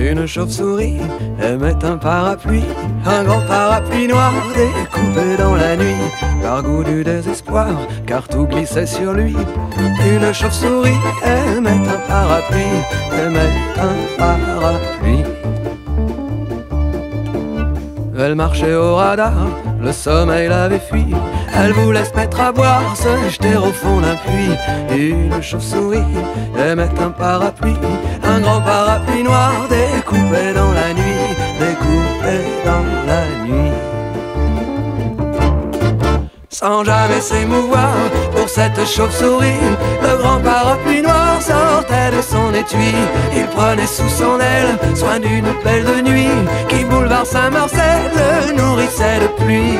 Une chauve-souris aimait un parapluie, un grand parapluie noir découpé dans la nuit, par goût du désespoir, car tout glissait sur lui. Une chauve-souris aimait un parapluie, aimait un parapluie. Elle marchait au radar, le sommeil l'avait fui. Elle voulait se mettre à boire, se jeter au fond d'un puits. Une chauve-souris aimait un parapluie, un grand parapluie noir découpé dans la nuit, découpé dans la nuit. Sans jamais s'émouvoir pour cette chauve-souris, le grand parapluie noir sortait de son étui. Il prenait sous son aile soin d'une belle de nuit qui, boulevard Saint-Marcel, le nourrissait de pluie.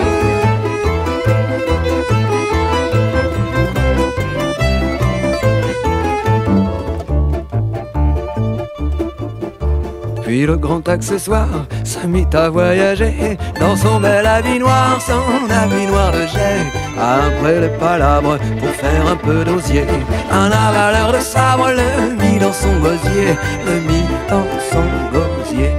Puis le grand accessoire se mit à voyager dans son bel habit noir, son habit noir de jet. Après les palabres pour faire un peu d'osier, un avaleur de sabre le mit dans son gosier, le mit dans son gosier.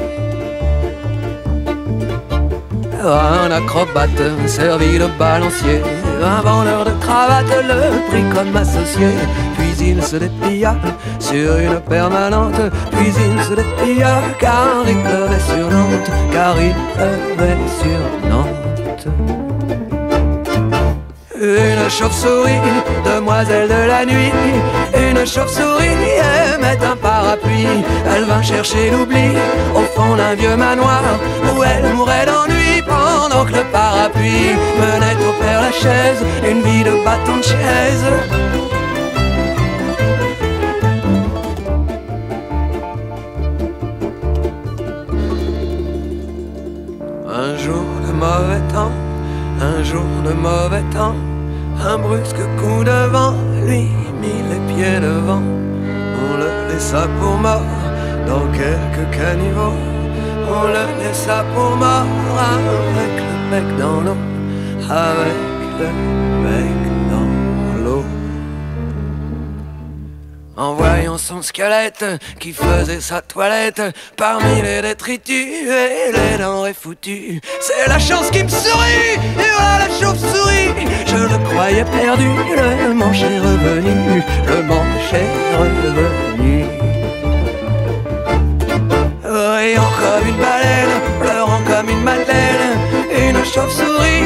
Un acrobate servi de balancier, un vendeur de cravates le prit comme associé. Puis il se déplia sur une permanente, puis il se déplia car il pleuvait sur Nantes, car il pleuvait sur Nantes. Une chauve-souris, demoiselle de la nuit, une chauve-souris aimait un parapluie. Elle vint chercher l'oubli au fond d'un vieux manoir où elle mourait d'ennui pendant que le parapluie menait au Père-Lachaise une vie de bâton de chaise. Un jour de mauvais temps, un jour de mauvais temps, un brusque coup de vent lui mit les pieds devant. On le laissa pour mort dans quelques caniveaux, on le laissa pour mort avec le bec dans l'eau, avec le bec dans l'eau. En voyant son squelette qui faisait sa toilette parmi les détritus et les denrées foutues, c'est la chance qui me sourit, et voilà la chauve-souris. Je le croyais perdu, le manche est revenu, le manche est revenu. Riant comme une baleine, pleurant comme une madeleine, une chauve-souris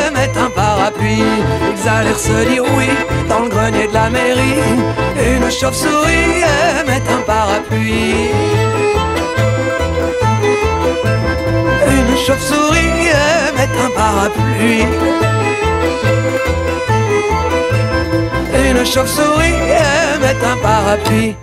aimait un parapluie. Ils allèrent se dire oui dans le grenier de la mairie. Une chauve-souris aimait un parapluie. Une chauve-souris aimait un parapluie. Une chauve-souris aimait un parapluie.